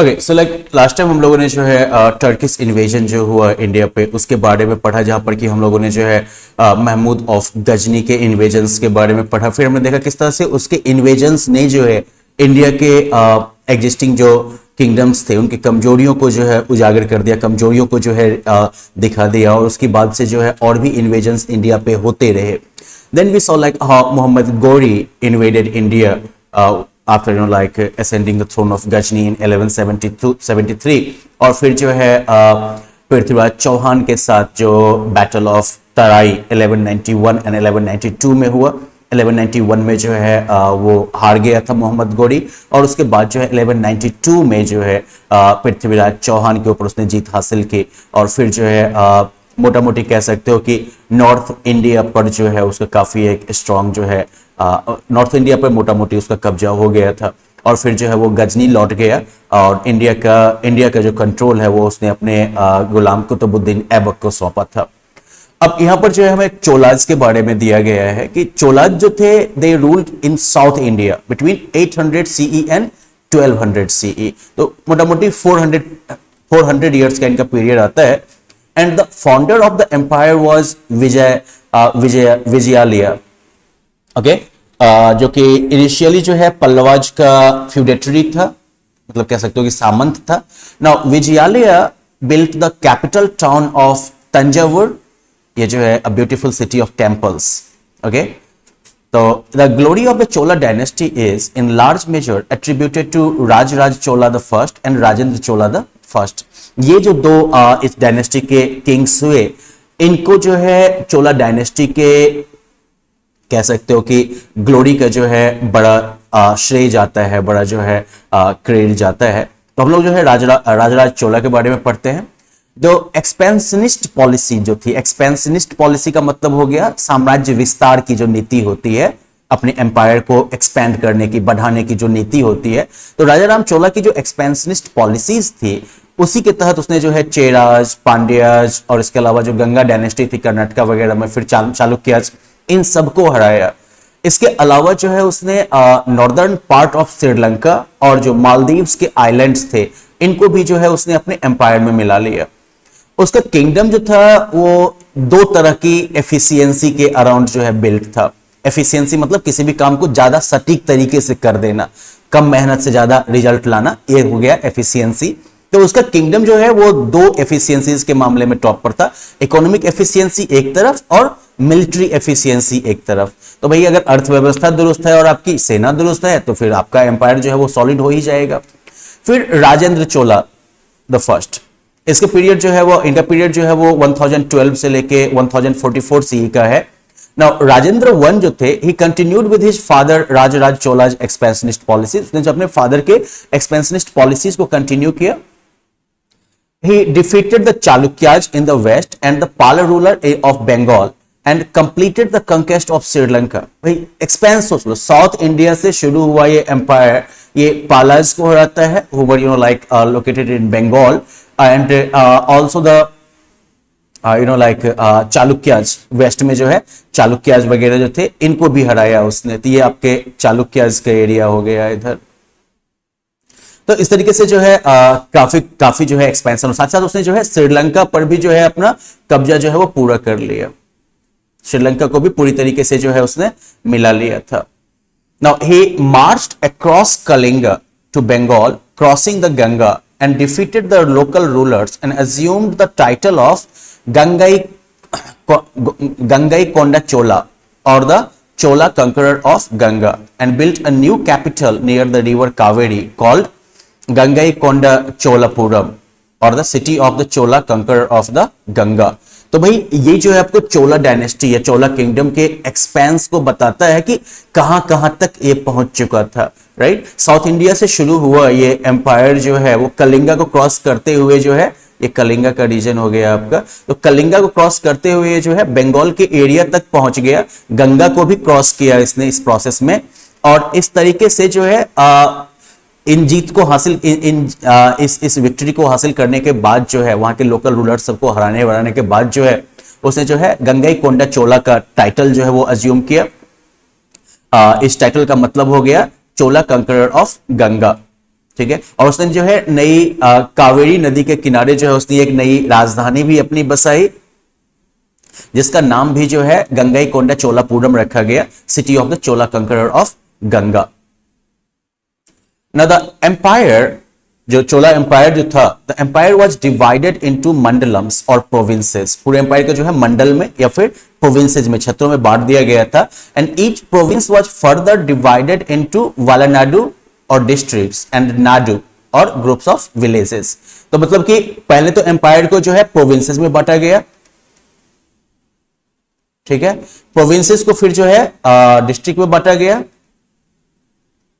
Okay, so like last time हम लोगों ने जो है टर्किश इन्वेजन जो हुआ इंडिया पे उसके बारे में पढ़ा, जहां पर कि हम लोगों ने जो है महमूद ऑफ गजनी के इन्वेजन्स के बारे में पढ़ा। फिर हमने देखा किस तरह से उसके इन्वेजन्स ने जो है इंडिया के एग्जिस्टिंग जो किंगडम्स थे उनकी कमजोरियों को जो है उजागर कर दिया, कमजोरियों को जो है दिखा दिया, और उसके बाद से जो है और भी इन्वेजन्स इंडिया पे होते रहे। Then we saw like how Mohammad Ghori invaded India after like ascending the throne of Ghazni in 1173, और फिर जो है पृथ्वीराज चौहान के साथ जो बैटल ऑफ तराई 1191 एंड 1192 में हुआ। 1191 में जो है वो हार गया था मोहम्मद गौरी, और उसके बाद जो है 1192 में जो है पृथ्वीराज चौहान के ऊपर उसने जीत हासिल की, और फिर जो है मोटा मोटी कह सकते हो कि नॉर्थ इंडिया पर जो है उसका काफी एक स्ट्रॉन्ग जो है नॉर्थ इंडिया पर मोटा मोटी उसका कब्जा हो गया था, और फिर जो है वो गजनी लौट गया और इंडिया का जो कंट्रोल है वो उसने अपने गुलाम कुतुबुद्दीन ऐबक को सौंपा था। अब यहाँ पर जो है हमें चोलाज के बारे में दिया गया है कि चोलाज जो थे they ruled in south India between 800 CE and 1200 CE, तो मोटा मोटी 400 ईयर्स का इनका पीरियड आता है। And the founder of the empire was Vijayalaya, okay, जो कि इनिशियली जो है पल्लवाज का फ्यूडेटरी था, मतलब कह सकते हो कि सामंत था। Now Vijayalaya built the capital town of Thanjavur, ये जो है a beautiful city of temples, okay. तो the glory of the Chola dynasty is in large major attributed to Rajaraja Chola the first and Rajendra Chola the first. ये जो दो इस डायनेस्टी के किंग्स हुए, इनको जो है चोला डायनेस्टी के कह सकते हो कि ग्लोरी का जो है बड़ा श्रेय जाता है, बड़ा जो है क्रेडिट जाता है। तो हम लोग जो है राजराज चोला के बारे में पढ़ते हैं। जो एक्सपेंशनिस्ट पॉलिसी जो थी, एक्सपेंशनिस्ट पॉलिसी का मतलब हो गया साम्राज्य विस्तार की जो नीति होती है, अपने एम्पायर को एक्सपेंड करने की, बढ़ाने की जो नीति होती है। तो राजाराम चोला की जो एक्सपेंशनिस्ट पॉलिसीज थी उसी के तहत उसने जो है चेराज, पांड्याज और इसके अलावा जो गंगा डायनेस्टी थी कर्नाटका वगैरह में, फिर चालुक्याज, इन सबको हराया। इसके अलावा जो है उसने नॉर्दर्न पार्ट ऑफ श्रीलंका और जो मालदीव्स के आइलैंड्स थे इनको भी जो है उसने अपने एम्पायर में मिला लिया। उसका किंगडम जो था वो दो तरह की एफिशिएंसी के अराउंड जो है बिल्ट था। एफिशिएंसी मतलब किसी भी काम को ज्यादा सटीक तरीके से कर देना, कम मेहनत से ज्यादा रिजल्ट लाना, ये हो गया एफिशिएंसी। तो उसका किंगडम जो है वो दो एफिशिएंसीज के मामले में टॉप पर था, इकोनॉमिक एफिशिएंसी एक तरफ और मिलिट्री एफिशिएंसी एक तरफ। तो भाई अगर अर्थव्यवस्था दुरुस्त है और आपकी सेना दुरुस्त है तो फिर आपका एम्पायर जो है वो सॉलिड हो ही जाएगा। फिर राजेंद्र चोला द फर्स्ट, इसके पीरियड जो है वो, इनका पीरियड जो है वो 1012 से लेके 1044 सीई का है। नाउ राजेंद्र वन जो थे, ही continued with his father Rajaraja Cholas expansionist policies, उसने जो अपने फादर के एक्सपेंशनिस्ट पॉलिसीज को कंटिन्यू किया। He defeated the Chalukyas in the west and the Pala ruler of Bengal and completed the conquest of Sri Lanka. भाई expense सोच लो, south India से शुरू हुआ ये एम्पायर, ये पालाज को हराता है, who were like located in Bengal, and also the Chalukyas, west में जो है चालुक्याज वगैरह जो थे इनको भी हराया उसने। तो ये आपके चालुक्याज का एरिया हो गया इधर। तो इस तरीके से जो है काफी जो है एक्सपेंशन, साथ साथ उसने जो है श्रीलंका पर भी जो है अपना कब्जा जो है वो पूरा कर लिया, श्रीलंका को भी पूरी तरीके से जो है उसने मिला लिया था। Now he marched across Kalinga to Bengal, crossing the Ganga and defeated the local rulers and assumed the title of Gangai Konda Chola, or the Chola conqueror of Ganga, and built a new capital near the river Kaveri called Gangai Konda Cholapuram, or the city of the Chola conqueror of the Ganga. तो भाई ये जो है आपको चोला dynasty या चोला kingdom के expense को बताता है कि कहां कहां तक ये पहुंच चुका था, राइट। साउथ इंडिया से शुरू हुआ ये एम्पायर जो है वो कलिंगा को क्रॉस करते हुए जो है, ये कलिंगा का रीजन हो गया आपका, तो कलिंगा को क्रॉस करते हुए जो है बंगाल के एरिया तक पहुंच गया, गंगा को भी क्रॉस किया इसने इस प्रोसेस में। और इस तरीके से जो है इन जीत को हासिल इस विक्ट्री को हासिल करने के बाद जो है वहां के लोकल रूलर सबको हराने के बाद जो है उसने जो है गंगाई कोंडा चोला का टाइटल जो है वो अज्यूम किया। इस टाइटल का मतलब हो गया चोला कंकरर ऑफ गंगा। ठीक है। और उसने जो है नई कावेरी नदी के किनारे जो है उसने एक नई राजधानी भी अपनी बसाई, जिसका नाम भी जो है गंगईकोंडा चोलापुरम रखा गया, city of the Chola conqueror of Ganga. Now the empire, जो चोला एम्पायर जो था, the empire was divided into mandalams और प्रोविंसेस। पूरे एम्पायर को जो है मंडल में या फिर प्रोविंसेस में, क्षेत्रों में बांट दिया गया था। And each province was further divided into valanadu और डिस्ट्रिक्ट्स एंड नाडु और ग्रुप्स ऑफ विलेजेस। तो मतलब कि पहले तो एम्पायर को जो है प्रोविंसेस में बांटा गया, ठीक है। प्रोविंसेस को फिर जो है डिस्ट्रिक्ट में बांटा गया,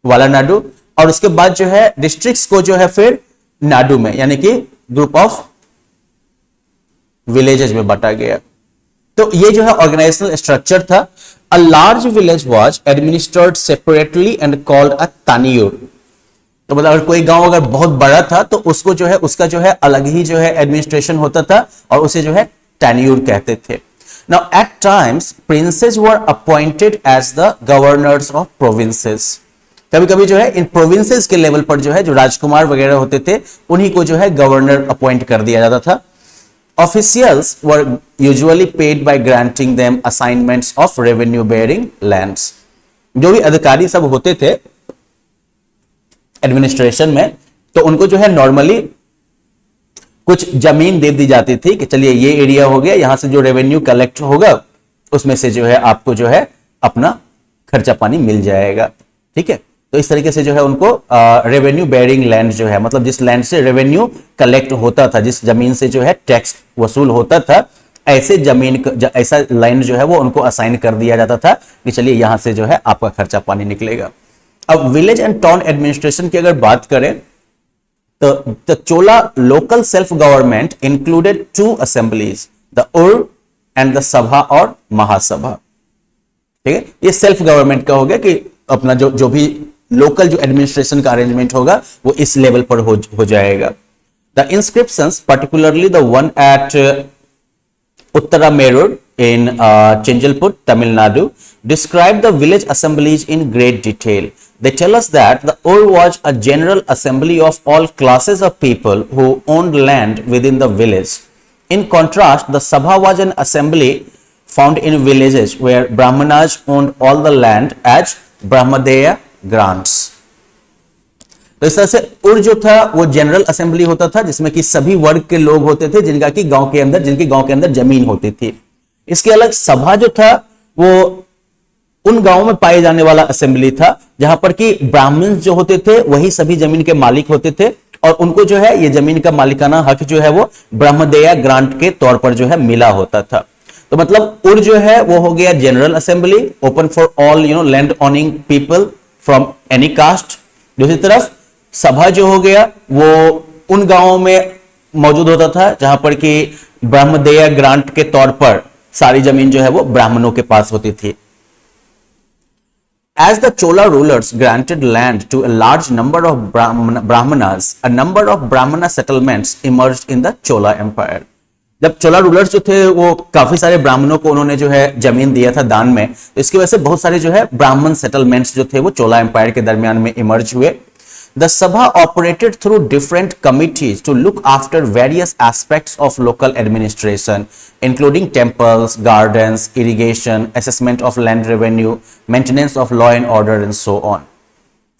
वालानाडु, और उसके बाद जो है डिस्ट्रिक्ट्स को जो है फिर नाडु में, यानी कि ग्रुप ऑफ विलेजेस में बांटा गया। तो ये जो है ऑर्गेनाइजेशनल स्ट्रक्चर था। A large village was administered separately and called a taniyur. तो मतलब अगर कोई गांव अगर बहुत बड़ा था तो उसको जो है उसका जो है अलग ही जो है एडमिनिस्ट्रेशन होता था और उसे जो है तानियूर कहते थे। Now at times princes were appointed as the governors of provinces. कभी कभी जो है इन प्रोविंसेस के लेवल पर जो है जो राजकुमार वगैरह होते थे उन्हीं को जो है गवर्नर अपॉइंट कर दिया जाता था। Officials were usually paid by granting them assignments of revenue bearing lands. जो भी अधिकारी सब होते थे एडमिनिस्ट्रेशन में, तो उनको जो है नॉर्मली कुछ जमीन दे दी जाती थी कि चलिए ये एरिया हो गया, यहां से जो रेवेन्यू कलेक्ट होगा उसमें से जो है आपको जो है अपना खर्चा पानी मिल जाएगा, ठीक है। तो इस तरीके से जो है उनको रेवेन्यू बेयरिंग लैंड जो है, मतलब जिस लैंड से रेवेन्यू कलेक्ट होता था, जिस जमीन से जो है टैक्स वसूल होता था, ऐसे जमीन ऐसा लैंड जो है वो उनको असाइन कर दिया जाता था कि चलिए यहां से जो है आपका खर्चा पानी निकलेगा। अब विलेज एंड टाउन एडमिनिस्ट्रेशन की अगर बात करें तो the Chola local self-government included two assemblies, the Ur and the Sabha और महासभा, ठीक है। ये सेल्फ गवर्नमेंट का हो गया कि अपना जो भी लोकल जो एडमिनिस्ट्रेशन का अरेंजमेंट होगा वो इस लेवल पर हो जाएगा। The inscriptions, particularly the one at Uttaramerur in Chenjalpur, Tamil Nadu, describe the village assemblies in great detail. They tell us that the Ur was a general assembly of all classes of people who owned land within the village. In contrast, the Sabha was an assembly found in villages where Brahmanas owned all the land as Brahmadeya grants. तो इस तरह से उर जो था वो general assembly होता था जिसमें कि सभी वर्ग के लोग होते थे जिनकी गांव के अंदर जमीन होती थी। इसके अलग सभा जो था वो उन गांवों में पाए जाने वाला असेंबली था जहां पर कि ब्राह्मण जो होते थे वही सभी जमीन के मालिक होते थे और उनको जो है ये जमीन का मालिकाना हक जो है वो ब्रह्मदेया ग्रांट के तौर पर जो है मिला होता था। तो मतलब उर जो है वो हो गया general assembly, open for all land owning people from any caste. दूसरी तरफ सभा जो हो गया वो उन गांवों में मौजूद होता था जहां पर कि ब्रह्मदेया ग्रांट के तौर पर सारी जमीन जो है वो ब्राह्मणों के पास होती थी। As the Chola rulers granted land to a large number of Brahmanas, a number of Brahmana settlements emerged in the Chola Empire. जब चोला रूलर्स जो थे वो काफी सारे ब्राह्मणों को उन्होंने जो है जमीन दिया था दान में, तो इसकी वजह से बहुत सारे जो है ब्राह्मण सेटलमेंट्स जो थे वो चोला एम्पायर के दरमियान में इमर्ज हुए। The Sabha operated through different committees to look after various aspects of local administration, including temples, gardens, irrigation, assessment of land revenue, maintenance of law and order and so on.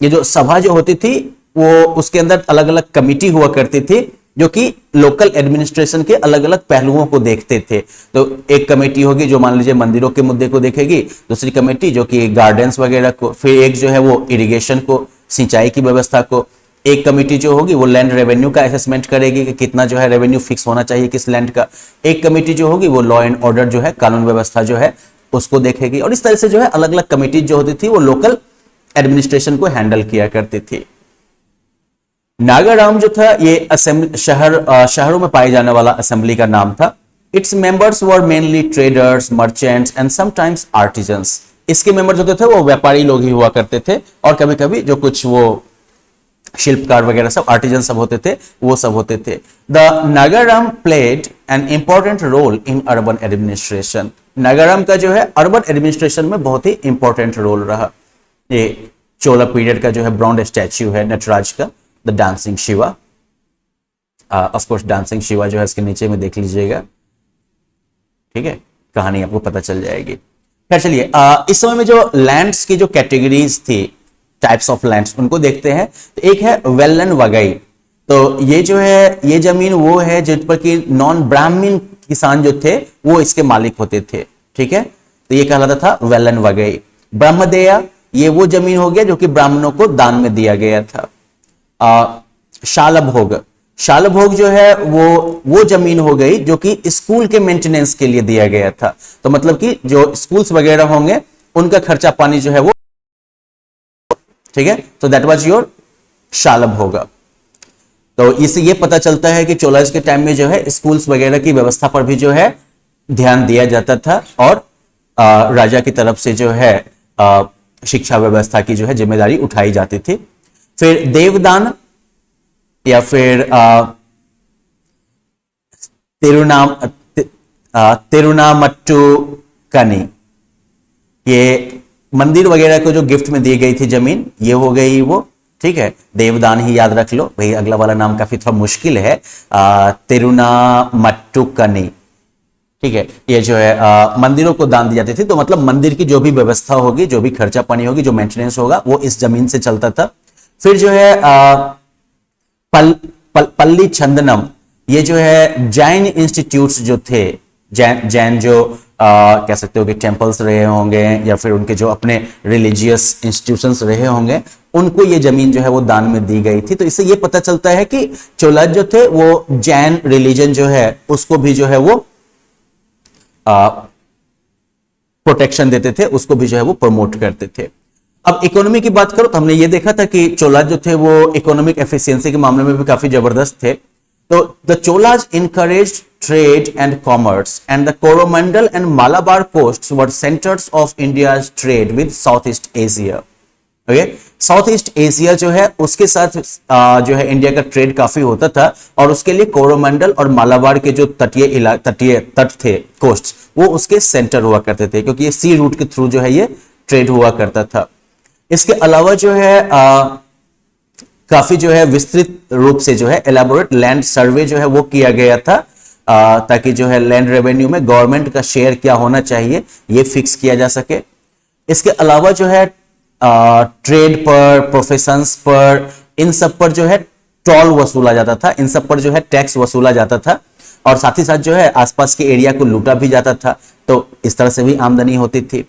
ये जो सभा जो होती थी वो उसके अंदर अलग अलग कमिटी हुआ करती थी जो कि लोकल एडमिनिस्ट्रेशन के अलग अलग पहलुओं को देखते थे। तो एक कमेटी होगी जो मान लीजिए मंदिरों के मुद्दे को देखेगी, दूसरी कमेटी जो कि गार्डन्स वगैरह को, फिर एक जो है वो इरिगेशन को, सिंचाई की व्यवस्था को, एक कमेटी जो होगी वो लैंड रेवेन्यू का असेसमेंट करेगी कि कितना जो है रेवेन्यू फिक्स होना चाहिए किस लैंड का, एक कमेटी जो होगी वो लॉ एंड ऑर्डर जो है कानून व्यवस्था जो है उसको देखेगी। और इस तरह से जो है अलग अलग कमेटी जो होती थी वो लोकल एडमिनिस्ट्रेशन को हैंडल किया करती थी। नागाराम जो था ये शहरों में पाए जाने वाला असेंबली का नाम था। Its members were mainly traders, merchants and sometimes artisans. इसके मेंबर्स होते थे वो व्यापारी लोग ही हुआ करते थे और कभी कभी जो कुछ वो शिल्पकार वगैरह सब आर्टिजन सब होते थे वो सब होते थे। The Nagaram played an important role in urban administration. Nagaram का जो है अर्बन एडमिनिस्ट्रेशन में बहुत ही इंपॉर्टेंट रोल रहा। ये चोला पीरियड का जो है ब्रॉन्ज स्टैच्यू है नटराज का, the dancing Shiva. Of course dancing Shiva जो है इसके नीचे में देख लीजिएगा, ठीक है, कहानी आपको पता चल जाएगी। फिर चलिए इस समय में जो लैंड्स की जो कैटेगरीज थी, टाइप्स ऑफ लैंड्स, उनको देखते हैं। तो एक है वेलन वगई, तो ये जो है ये जमीन वो है जिन पर कि नॉन ब्राह्मण किसान जो थे वो इसके मालिक होते थे, ठीक है, तो ये कहलाता था वेलन वगई। ब्रह्मदेया, ये वो जमीन हो गया जो कि ब्राह्मणों को दान में दिया गया था। शालभोग, शालभोग जो है वो जमीन हो गई जो कि स्कूल के मेंटेनेंस के लिए दिया गया था। तो मतलब कि जो स्कूल्स वगैरह होंगे उनका खर्चा पानी जो है वो, ठीक है, तो दैट वाज योर शालभोग। तो इससे ये पता चलता है कि चोलाज के टाइम में जो है स्कूल्स वगैरह की व्यवस्था पर भी जो है ध्यान दिया जाता था और राजा की तरफ से जो है शिक्षा व्यवस्था की जो है जिम्मेदारी उठाई जाती थी। फिर देवदान या फिर तिरुनामट्टू कनी, ये मंदिर वगैरह को जो गिफ्ट में दी गई थी जमीन, ये हो गई वो, ठीक है। देवदान ही याद रख लो भाई, अगला वाला नाम काफी थोड़ा मुश्किल है, तिरुनामट्टू कनी, ठीक है। ये जो है मंदिरों को दान दी जाती थी, तो मतलब मंदिर की जो भी व्यवस्था होगी, जो भी खर्चा पानी होगी, जो मेंटेनेंस होगा वो इस जमीन से चलता था। फिर जो है पल्ली छंदनम, ये जो है जैन इंस्टीट्यूट्स जो थे, जैन जो कह सकते हो कि टेम्पल्स रहे होंगे या फिर उनके जो अपने रिलीजियस इंस्टीट्यूशंस रहे होंगे, उनको ये जमीन जो है वो दान में दी गई थी। तो इससे ये पता चलता है कि चोला जो थे वो जैन रिलीजन जो है उसको भी जो है वो प्रोटेक्शन देते थे, उसको भी जो है वो प्रमोट करते थे। अब इकोनॉमी की बात करो तो हमने ये देखा था कि चोलाज जो थे वो इकोनॉमिक एफिशिएंसी के मामले में भी काफी जबरदस्त थे। तो the Cholas encouraged trade and commerce, and the Coromandel and Malabar coasts were centers of India's trade with Southeast Asia. Okay, south east Asia जो है उसके साथ जो है इंडिया का ट्रेड काफी होता था, और उसके लिए कोरोमंडल और मालाबार के जो तटीय तट थे, कोस्ट, वो उसके सेंटर हुआ करते थे, क्योंकि ये सी रूट के थ्रू जो है ये ट्रेड हुआ करता था। इसके अलावा जो है काफी जो है विस्तृत रूप से जो है एलैबोरेट लैंड सर्वे जो है वो किया गया था, ताकि जो है लैंड रेवेन्यू में गवर्नमेंट का शेयर क्या होना चाहिए ये फिक्स किया जा सके। इसके अलावा जो है ट्रेड पर, प्रोफेशंस पर, इन सब पर जो है टोल वसूला जाता था, इन सब पर जो है टैक्स वसूला जाता था, और साथ ही साथ जो है आसपास के एरिया को लूटा भी जाता था। तो इस तरह से भी आमदनी होती थी।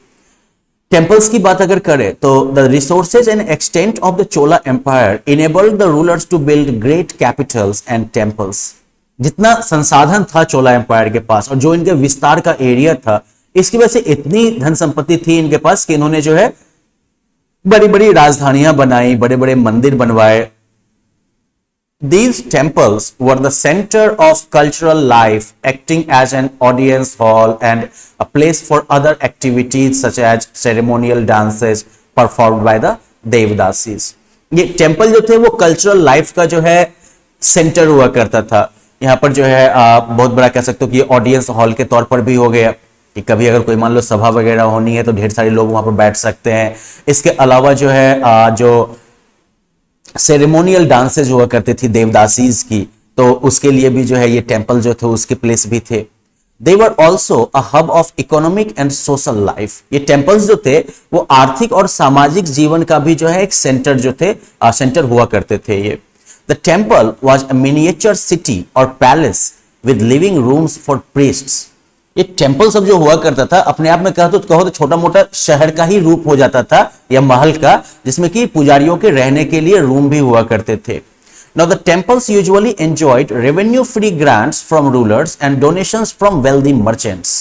टेम्पल्स की बात अगर करें तो the resources and extent of the Chola empire enabled the rulers to build great capitals and temples. जितना संसाधन था चोला एम्पायर के पास और जो इनके विस्तार का एरिया था, इसकी वजह से इतनी धन संपत्ति थी इनके पास कि इन्होंने जो है बड़ी बड़ी राजधानियां बनाई, बड़े बड़े मंदिर बनवाए। These temples were the center of cultural life, acting as an audience hall and a place for other activities such as ceremonial dances performed by the Devdasis. ये टेम्पल जो थे वो कल्चरल लाइफ का जो है सेंटर हुआ करता था। यहाँ पर जो है बहुत बड़ा कह सकते हो कि ऑडियंस हॉल के तौर पर भी हो गया कि कभी अगर कोई मान लो सभा वगैरह होनी है तो ढेर सारे लोग वहां पर बैठ सकते हैं। इसके अलावा जो है जो सेरेमोनियल डांसेज हुआ करती थी देवदासीज की, तो उसके लिए भी जो है ये टेम्पल जो थे उसके प्लेस भी थे। They were also a hub of economic and social life. ये टेम्पल्स जो थे वो आर्थिक और सामाजिक जीवन का भी जो है एक सेंटर जो थे सेंटर हुआ करते थे ये। The temple was a miniature city और palace with living rooms for priests. ये टेम्पल सब जो हुआ करता था अपने आप में कहो तो छोटा मोटा शहर का ही रूप हो जाता था या महल का, जिसमें कि पुजारियों के रहने के लिए रूम भी हुआ करते थे। Now the temples usually enjoyed revenue-free grants from rulers and donations from wealthy merchants.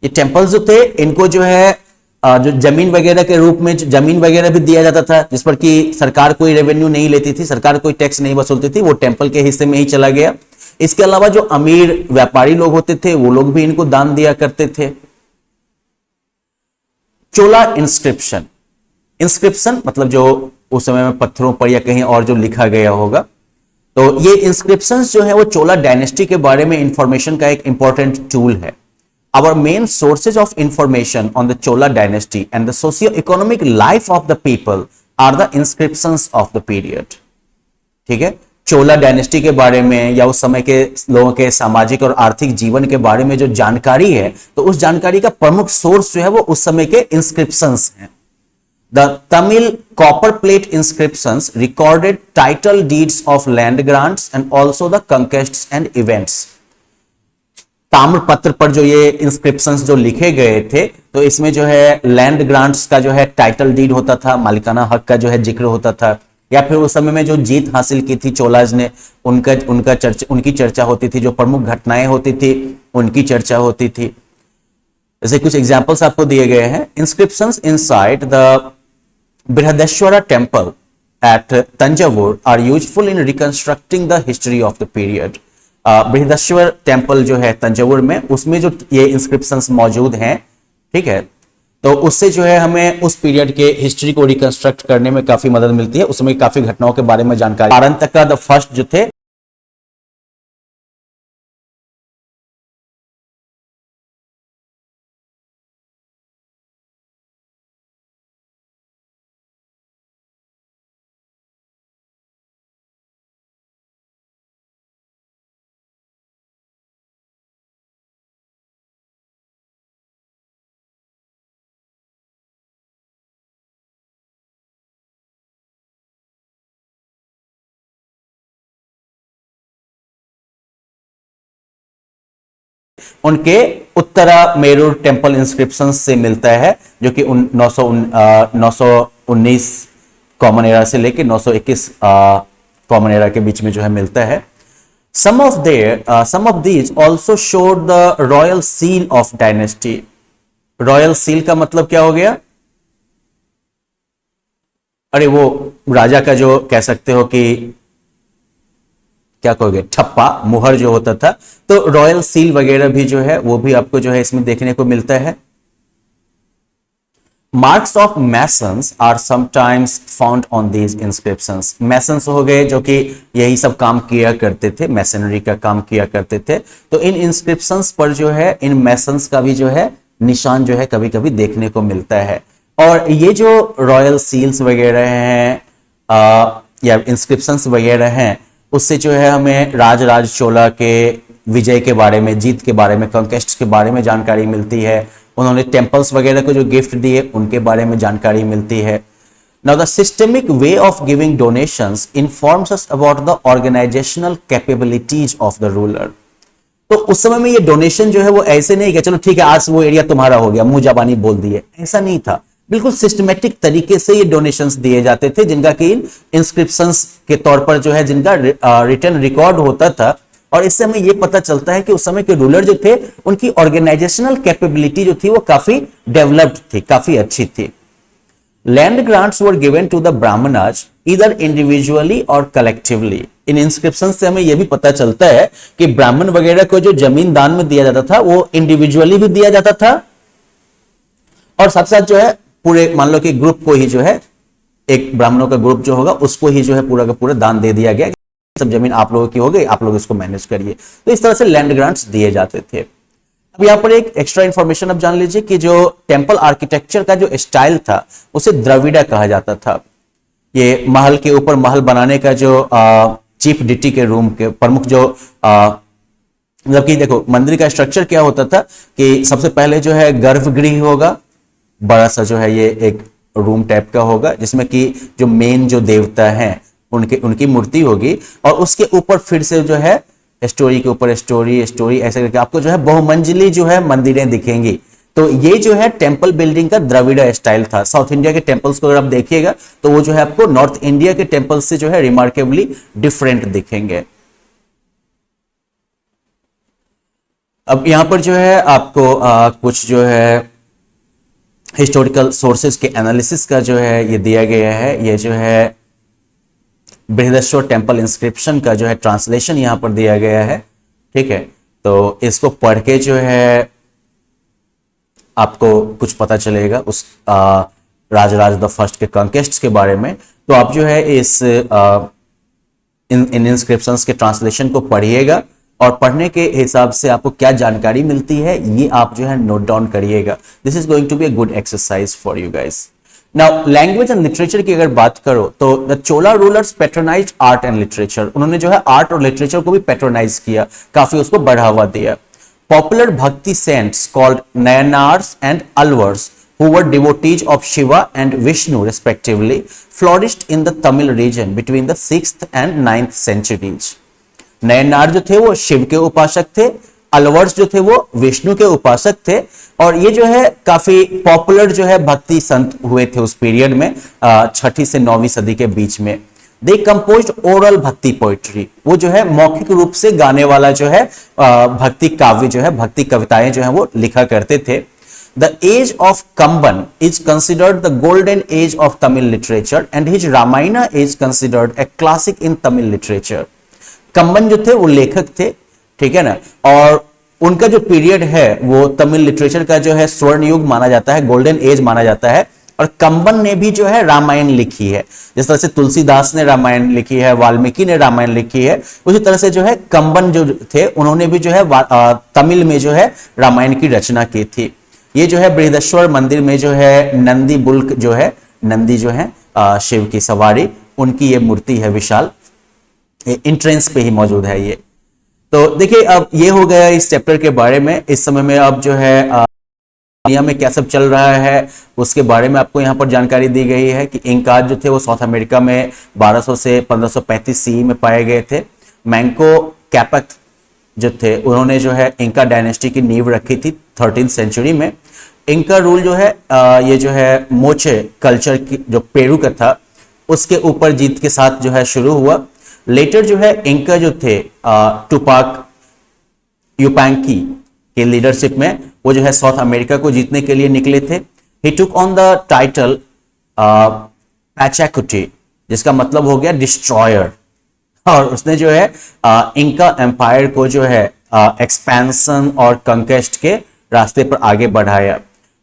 ये टेम्पल्स जो थे इनको जो है जो जमीन वगैरह के रूप में जमीन वगैरह भी दिया जाता था, जिस पर कि सरकार कोई रेवेन्यू नहीं लेती थी, सरकार कोई टैक्स नहीं वसूलती थी, वो टेम्पल के हिस्से में ही चला गया। इसके अलावा जो अमीर व्यापारी लोग होते थे वो लोग भी इनको दान दिया करते थे। चोला इंस्क्रिप्शन, इंस्क्रिप्शन मतलब जो उस समय में पत्थरों पर या कहीं और जो लिखा गया होगा, तो ये इंस्क्रिप्शंस जो है वो चोला डायनेस्टी के बारे में इंफॉर्मेशन का एक इंपॉर्टेंट टूल है। Our main sources of information on the Chola dynasty and the socio-economic life of the people are the inscriptions of the period. ठीक है, चोला डायनेस्टी के बारे में या उस समय के लोगों के सामाजिक और आर्थिक जीवन के बारे में जो जानकारी है, तो उस जानकारी का प्रमुख सोर्स जो है वो उस समय के इंस्क्रिप्शंस हैं। The Tamil copper plate inscriptions recorded title deeds of land grants and also the conquests and events. ताम्र पत्र पर जो ये इंस्क्रिप्शंस जो लिखे गए थे, तो इसमें जो है लैंड ग्रांट्स का जो है टाइटल डीड होता था, मालिकाना हक का जो है जिक्र होता था, या फिर उस समय में जो जीत हासिल की थी चोलाज ने उनकी चर्चा होती थी, जो प्रमुख घटनाएं होती थी उनकी चर्चा होती थी। जैसे कुछ एग्जांपल्स आपको दिए गए हैं। Inscriptions inside the Brihadeshwara temple at Tanjavur are useful in reconstructing the history of the period. Brihadeshwara temple जो है तंजावुर में, उसमें जो ये इंस्क्रिप्शंस मौजूद हैं, ठीक है, तो उससे जो है हमें उस पीरियड के हिस्ट्री को रिकंस्ट्रक्ट करने में काफी मदद मिलती है। उसमें काफी घटनाओं के बारे में जानकारी, आरंतका द फर्स्ट जो थे उनके उत्तरा मेरूर टेम्पल इंस्क्रिप्शन से मिलता है, जो कि 919 कॉमन एरा से लेकर 921 कॉमन एरा के बीच में जो है मिलता है। some of these also showed the royal seal of dynasty. Royal seal का मतलब क्या हो गया? अरे वो राजा का जो कह सकते हो कि क्या कहोगे, ठप्पा, मुहर जो होता था, तो रॉयल सील वगैरह भी जो है वो भी आपको जो है इसमें देखने को मिलता है। Marks of masons are sometimes found on these inscriptions. Masons हो गए जो कि यही सब काम किया करते थे, मैसनरी का काम किया करते थे, तो इन इंस्क्रिप्शंस पर जो है इन मैसन्स का भी जो है निशान जो है कभी कभी देखने को मिलता है। और ये जो रॉयल सील्स वगैरह हैं या इंस्क्रिप्शंस वगैरह हैं, उससे जो है हमें राज चोला के विजय के बारे में, जीत के बारे में, कॉन्क्वेस्ट के बारे में जानकारी मिलती है। उन्होंने टेम्पल्स वगैरह को जो गिफ्ट दिए उनके बारे में जानकारी मिलती है। Now the systemic way of giving donations informs us about the organisational capabilities of the ruler. तो उस समय में ये डोनेशन जो है वो ऐसे नहीं कि चलो ठीक है आज वो एरिया तुम्हारा हो गया, मुंह जबानी बोल दिए, ऐसा नहीं था। बिल्कुल सिस्टमेटिक तरीके से ये डोनेशंस दिए जाते थे, जिनका कि इंस्क्रिप्शंस के तौर पर जो है जिनका रिटर्न रिकॉर्ड होता था। और इससे हमें ये पता चलता है कि उस समय के रूलर जो थे उनकी ऑर्गेनाइजेशनल कैपेबिलिटी जो थी वो काफी डेवलप्ड थी, काफी अच्छी थी। Land grants were given to the Brahmanas either individually और कलेक्टिवली। इन इंस्क्रिप्शन से हमें यह भी पता चलता है कि ब्राह्मण वगैरह को जो जमीन दान में दिया जाता था वो इंडिविजुअली भी दिया जाता था, और साथ साथ जो है पूरे मान लो कि ग्रुप को ही जो है, एक ब्राह्मणों का ग्रुप जो होगा उसको ही जो है पूरा का पूरा दान दे दिया गया, सब जमीन आप लोगों की हो गई, आप लोग इसको मैनेज करिए। तो इस तरह से लैंड ग्रांट्स दिए जाते थे। अब यहां पर एक एक्स्ट्रा इंफॉर्मेशन अब जान लीजिए कि जो टेंपल आर्किटेक्चर का जो स्टाइल था उसे द्रविड़ा कहा जाता था। ये महल के ऊपर महल बनाने का जो चीफ डिटी के रूम के प्रमुख जो मतलब कि देखो मंदिर का स्ट्रक्चर क्या होता था कि सबसे पहले जो है गर्भगृह होगा, बड़ा सा जो है ये एक रूम टाइप का होगा, जिसमें कि जो मेन जो देवता हैं उनकी मूर्ति होगी, और उसके ऊपर फिर से जो है स्टोरी के ऊपर स्टोरी ऐसे करके आपको जो है बहुमंजिली जो है मंदिरें दिखेंगी। तो ये जो है टेंपल बिल्डिंग का द्रविड़ा स्टाइल था। साउथ इंडिया के टेंपल्स को अगर आप देखिएगा तो वो जो है आपको नॉर्थ इंडिया के टेंपल्स से जो है रिमार्केबली डिफरेंट दिखेंगे। अब यहां पर जो है आपको कुछ जो है हिस्टोरिकल सोर्सेज के एनालिसिस का जो है ये दिया गया है। ये जो है बृहदेश्वर टेंपल इंस्क्रिप्शन का जो है ट्रांसलेशन यहां पर दिया गया है, ठीक है। तो इसको पढ़ के जो है आपको कुछ पता चलेगा उस राजराज द फर्स्ट के कॉन्क्वेस्ट के बारे में। तो आप जो है इस इन इंस्क्रिप्शंस के ट्रांसलेशन को पढ़िएगा, और पढ़ने के हिसाब से आपको क्या जानकारी मिलती है ये आप जो है नोट डाउन करिएगा। This is going to be a good exercise for you guys. Now language and literature की अगर बात करो तो the Chola rulers patronized art and literature, उन्होंने जो है आर्ट और लिटरेचर को भी पैट्रोनाइज किया, काफी उसको बढ़ावा दिया। Popular bhakti saints called Nayanars and Alvars who were devotees of Shiva and Vishnu respectively flourished in the Tamil region between the 6th and 9th centuries. Nayanar जो थे वो शिव के उपासक थे, अलवर्स जो थे वो विष्णु के उपासक थे, और ये जो है काफी पॉपुलर जो है भक्ति संत हुए थे उस पीरियड में, 6ठी से 9वीं सदी के बीच में। दे कंपोज्ड ओरल भक्ति पोइट्री, वो जो है मौखिक रूप से गाने वाला जो है भक्ति काव्य जो है, भक्ति कविताएं जो है वो लिखा करते थे। The age of Kamban is considered the golden age of Tamil literature and his Ramayana is considered a classic in Tamil literature. कंबन जो थे वो लेखक थे, ठीक है ना, और उनका जो पीरियड है वो तमिल लिटरेचर का जो है स्वर्ण युग माना जाता है, गोल्डन एज माना जाता है। और कंबन ने भी जो है रामायण लिखी है, जिस तरह से तुलसीदास ने रामायण लिखी है, वाल्मीकि ने रामायण लिखी है, उसी तरह से जो है कंबन जो थे उन्होंने भी जो है तमिल में जो है रामायण की रचना की थी। ये जो है बृहदेश्वर मंदिर में जो है नंदी बुल्क जो है, नंदी जो है शिव की सवारी, उनकी ये मूर्ति है विशाल, एंट्रेंस पे ही मौजूद है ये। तो देखिए अब ये हो गया इस चैप्टर के बारे में। इस समय में अब जो है दुनिया में क्या सब चल रहा है उसके बारे में आपको यहाँ पर जानकारी दी गई है कि इंकाज जो थे वो साउथ अमेरिका में 1200 से 1535 सीई में पाए गए थे। मैंको कैपक जो थे उन्होंने जो है इंका डायनेस्टी की नींव रखी थी 13th सेंचुरी में। इंका रूल जो है ये जो है मोचे कल्चर की जो पेरू का था उसके ऊपर जीत के साथ जो है शुरू हुआ। लेटर जो है इंका जो थे टुपाक यूपैंकी के लीडरशिप में वो जो है साउथ अमेरिका को जीतने के लिए निकले थे। ही टुक ऑन द टाइटल पैचाकुटी, जिसका मतलब हो गया डिस्ट्रॉयर, और उसने जो है इंका एम्पायर को जो है एक्सपेंशन और कंक्वेस्ट के रास्ते पर आगे बढ़ाया।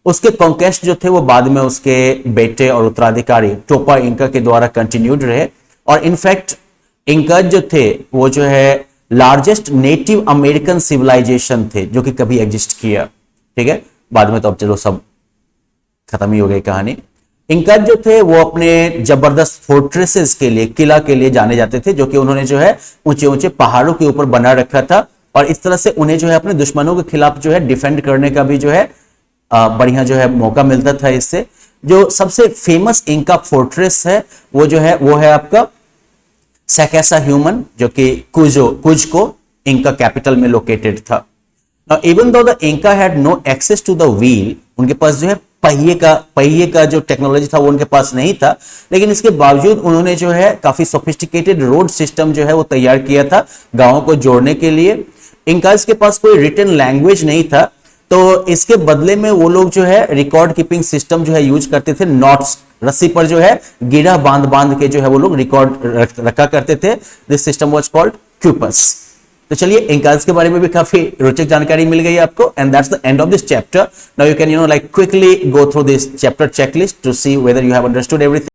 उसके कंक्वेस्ट जो थे वो बाद में उसके बेटे और उत्तराधिकारी टोपा इंका के द्वारा कंटिन्यूड रहे, और इनफैक्ट इंका जो थे वो जो है लार्जेस्ट नेटिव अमेरिकन सिविलाइजेशन थे जो कि कभी एग्जिस्ट किया, ठीक है। बाद में तो अब चलो सब खत्म ही हो गई कहानी। इंका जो थे वो अपने जबरदस्त फोर्ट्रेसेस के लिए, किला के लिए जाने जाते थे, जो कि उन्होंने जो है ऊंचे ऊंचे पहाड़ों के ऊपर बना रखा था, और इस तरह से उन्हें जो है अपने दुश्मनों के खिलाफ जो है डिफेंड करने का भी जो है बढ़िया जो है मौका मिलता था इससे। जो सबसे फेमस इंका फोर्ट्रेस है वो जो है वो है आपका सैकेसा ह्यूमन, जो कि कुजको इंका कैपिटल में लोकेटेड था। Now, even though the Inca had no access to the wheel, उनके पास जो है पहिए का जो टेक्नोलॉजी था वो उनके पास नहीं था, लेकिन इसके बावजूद उन्होंने जो है काफी सोफिस्टिकेटेड रोड सिस्टम जो है वो तैयार किया था गांवों को जोड़ने के लिए। इंकास के पास कोई रिटन लैंग्वेज नहीं था, तो इसके बदले में वो लोग जो है रिकॉर्ड कीपिंग सिस्टम जो है यूज करते थे। नॉट्स, रस्सी पर जो है गिरा बांध के जो है वो लोग रिकॉर्ड रखा करते थे। This system was called cupas. तो चलिए इंकाज के बारे में भी काफी रोचक जानकारी मिल गई आपको, and that's the end of this chapter. Now you can like quickly go through this chapter checklist to see whether you have understood everything.